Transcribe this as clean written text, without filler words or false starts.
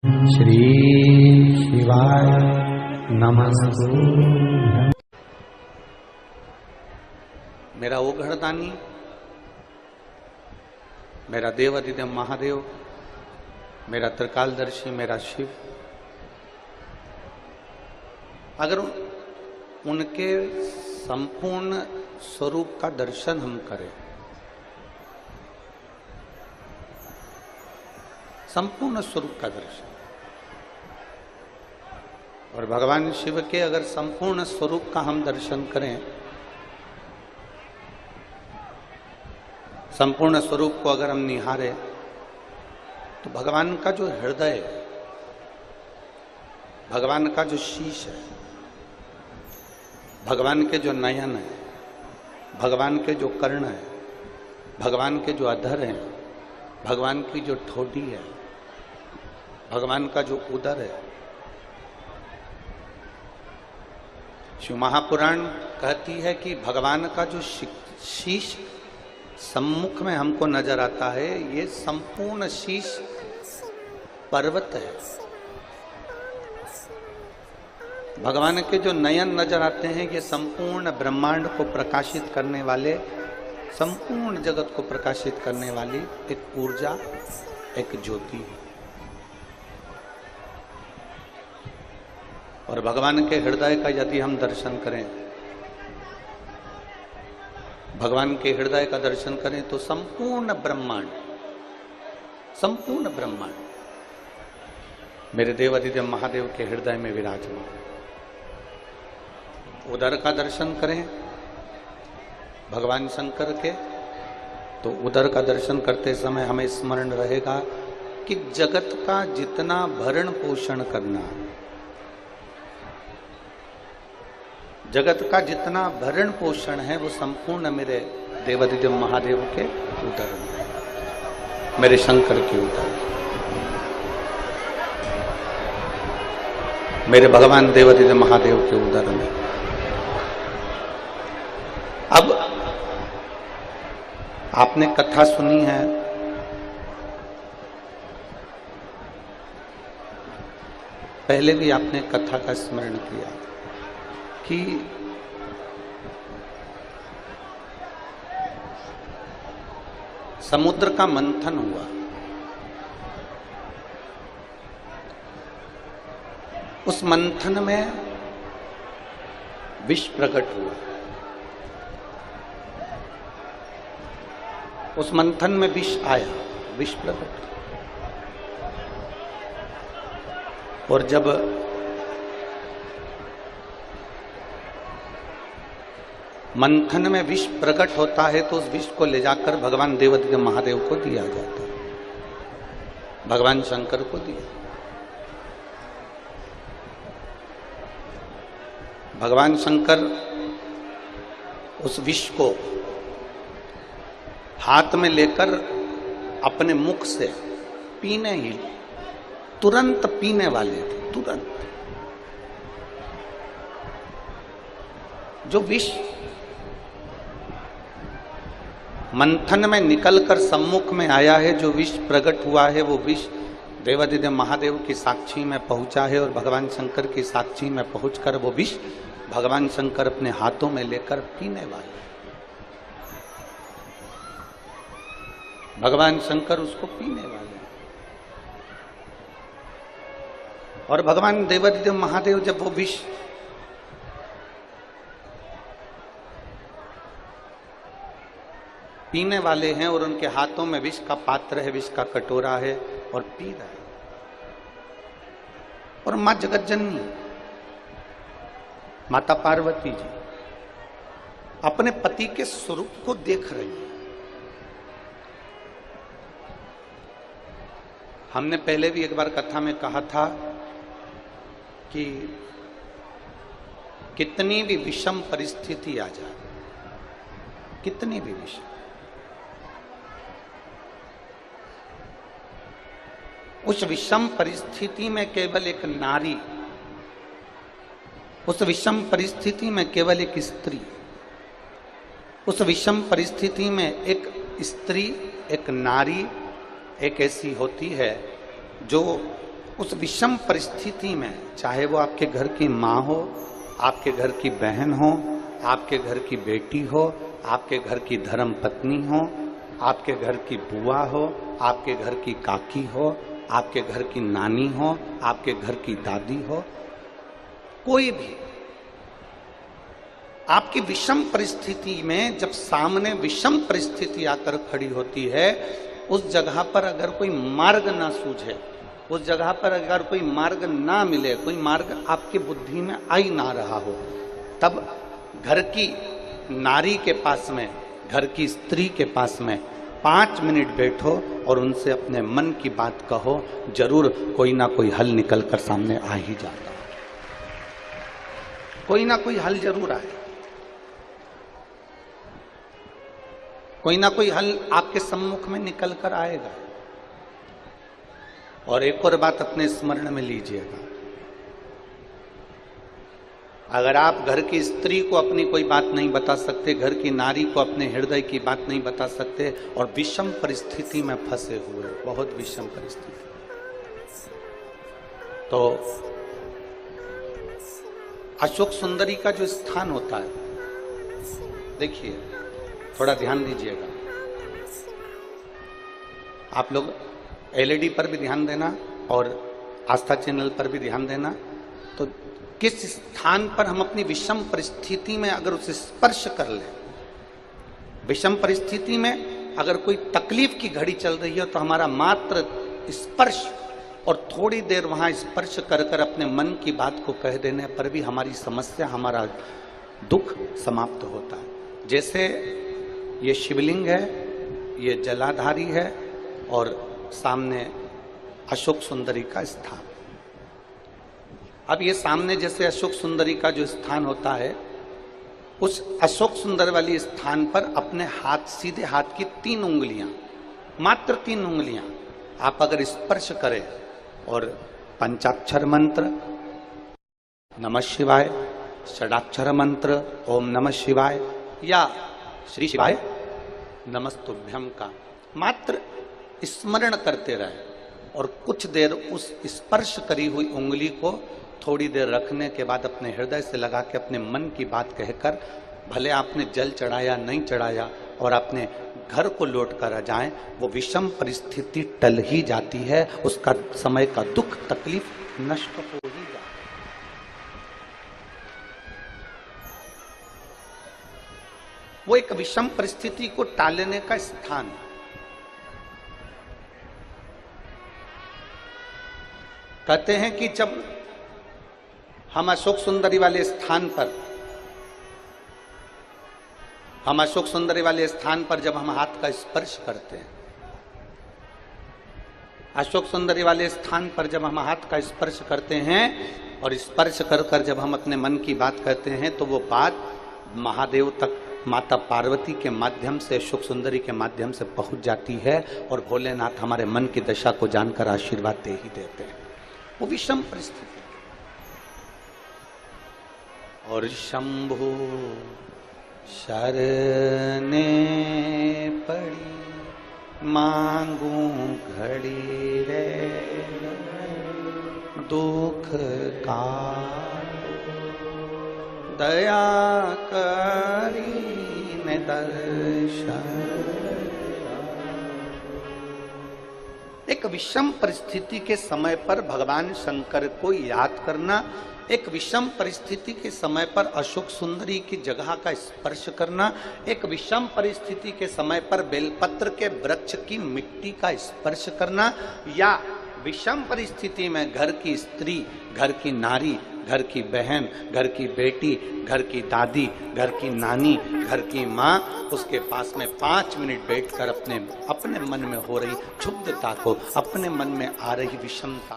श्री शिवाय नमस्तु। मेरा ओघड़दानी, मेरा देवादिदेव महादेव, मेरा त्रिकालदर्शी, मेरा शिव, अगर उनके संपूर्ण स्वरूप का दर्शन हम करें, संपूर्ण स्वरूप का दर्शन, और भगवान शिव के अगर संपूर्ण स्वरूप का हम दर्शन करें, संपूर्ण स्वरूप को अगर हम निहारें, तो भगवान का जो हृदय, भगवान का जो शीश है, भगवान के जो नयन है, भगवान के जो कर्ण है, भगवान के जो अधर है, भगवान की जो ठोडी है, भगवान का जो उदर है, शिव महापुराण कहती है कि भगवान का जो शीश सम्मुख में हमको नजर आता है, ये संपूर्ण शीश पर्वत है। भगवान के जो नयन नजर आते हैं, ये संपूर्ण ब्रह्मांड को प्रकाशित करने वाले, संपूर्ण जगत को प्रकाशित करने वाली एक ऊर्जा, एक ज्योति है। और भगवान के हृदय का यदि हम दर्शन करें, भगवान के हृदय का दर्शन करें, तो संपूर्ण ब्रह्मांड, संपूर्ण ब्रह्मांड मेरे देवादिदेव महादेव के हृदय में विराजमान। उदर का दर्शन करें भगवान शंकर के, तो उदर का दर्शन करते समय हमें स्मरण रहेगा कि जगत का जितना भरण पोषण करना, जगत का जितना भरण पोषण है, वो संपूर्ण मेरे देवादिदेव महादेव के उदर में, मेरे शंकर के उदर, मेरे भगवान देवादिदेव महादेव के उदर में। अब आपने कथा सुनी है, पहले भी आपने कथा का स्मरण किया कि समुद्र का मंथन हुआ, उस मंथन में विष प्रकट हुआ, उस मंथन में विष आया, विष प्रकट, और जब मंथन में विष प्रकट होता है, तो उस विष को ले जाकर भगवान देवादिदेव महादेव को दिया जाता है, भगवान शंकर को दिया। भगवान शंकर उस विष को हाथ में लेकर अपने मुख से पीने ही, तुरंत पीने वाले थे, तुरंत। जो विष मंथन में निकलकर सम्मुख में आया है, जो विष प्रकट हुआ है, वो विष देवादिदेव महादेव की साक्षी में पहुंचा है, और भगवान शंकर की साक्षी में पहुंचकर वो विष भगवान शंकर अपने हाथों में लेकर पीने वाले, भगवान शंकर उसको पीने वाले। और भगवान देवादिदेव महादेव जब वो विष पीने वाले हैं, और उनके हाथों में विष का पात्र है, विष का कटोरा है, और पी रहे हैं, और मां जगतजननी, माता पार्वती जी अपने पति के स्वरूप को देख रही है। हमने पहले भी एक बार कथा में कहा था कि कितनी भी विषम परिस्थिति आ जाए, कितनी भी विषम, उस विषम परिस्थिति में केवल एक नारी, उस विषम परिस्थिति में केवल एक स्त्री, उस विषम परिस्थिति में एक स्त्री, एक नारी एक ऐसी होती है जो उस विषम परिस्थिति में, चाहे वो आपके घर की माँ हो, आपके घर की बहन हो, आपके घर की बेटी हो, आपके घर की धर्म पत्नी हो, आपके घर की बुआ हो, आपके घर की काकी हो, आपके घर की नानी हो, आपके घर की दादी हो, कोई भी आपकी विषम परिस्थिति में जब सामने विषम परिस्थिति आकर खड़ी होती है, उस जगह पर अगर कोई मार्ग ना सूझे, उस जगह पर अगर कोई मार्ग ना मिले, कोई मार्ग आपकी बुद्धि में आ ही ना रहा हो, तब घर की नारी के पास में, घर की स्त्री के पास में 5 मिनट बैठो और उनसे अपने मन की बात कहो, जरूर कोई ना कोई हल निकल कर सामने आ ही जाता है। कोई ना कोई हल जरूर आए, कोई ना कोई हल आपके सम्मुख में निकल कर आएगा। और एक और बात अपने स्मरण में लीजिएगा, अगर आप घर की स्त्री को अपनी कोई बात नहीं बता सकते, घर की नारी को अपने हृदय की बात नहीं बता सकते और विषम परिस्थिति में फंसे हुए, बहुत विषम परिस्थिति, तो अशोक सुंदरी का जो स्थान होता है, देखिए थोड़ा ध्यान दीजिएगा, आप लोग एलईडी पर भी ध्यान देना और आस्था चैनल पर भी ध्यान देना। तो किस स्थान पर हम अपनी विषम परिस्थिति में अगर उसे स्पर्श कर ले, विषम परिस्थिति में अगर कोई तकलीफ की घड़ी चल रही है, तो हमारा मात्र स्पर्श और थोड़ी देर वहां स्पर्श कर कर अपने मन की बात को कह देने पर भी हमारी समस्या, हमारा दुख समाप्त होता है। जैसे ये शिवलिंग है, ये जलाधारी है और सामने अशोक सुंदरी का स्थान। अब ये सामने जैसे अशोक सुंदरी का जो स्थान होता है, उस अशोक सुंदर वाली स्थान पर अपने हाथ, सीधे हाथ की 3 उंगलियां, मात्र 3 उंगलियां आप अगर स्पर्श करें और पंचाक्षर मंत्र नमः शिवाय, षडाक्षर मंत्र ओम नमः शिवाय या श्री शिवाय नमस्तुभ्यम का मात्र स्मरण करते रहे और कुछ देर उस स्पर्श करी हुई उंगली को थोड़ी देर रखने के बाद अपने हृदय से लगा के अपने मन की बात कहकर, भले आपने जल चढ़ाया नहीं चढ़ाया और अपने घर को लौट कर आ जाएं, वो विषम परिस्थिति टल ही जाती है, उसका समय का दुख तकलीफ नष्ट हो ही जाता है। वो एक विषम परिस्थिति को टालने का स्थान है। कहते हैं कि जब हम अशोक सुंदरी वाले स्थान पर जब हम हाथ का स्पर्श करते हैं, अशोक सुंदरी वाले स्थान पर जब हम हाथ का स्पर्श करते हैं और स्पर्श कर कर जब हम अपने मन की बात कहते हैं, तो वो बात महादेव तक, माता पार्वती के माध्यम से, अशोक सुंदरी के माध्यम से पहुंच जाती है और भोलेनाथ हमारे मन की दशा को जानकर आशीर्वाद दे ही देते हैं। वो विषम परिस्थिति। और शंभु शरणे पड़ी मांगू घड़ी रे दुख का दया करी ने दर्शन। एक विषम परिस्थिति के समय पर भगवान शंकर को याद करना, एक विषम परिस्थिति के समय पर अशोक सुंदरी की जगह का स्पर्श करना, एक विषम परिस्थिति के समय पर बेलपत्र के वृक्ष की मिट्टी का स्पर्श करना, या विषम परिस्थिति में घर की स्त्री, घर की नारी, घर की बहन, घर की बेटी, घर की दादी, घर की नानी, घर की माँ, उसके पास में 5 मिनट बैठकर अपने मन में हो रही क्षुब्धता को, अपने मन में आ रही विषमता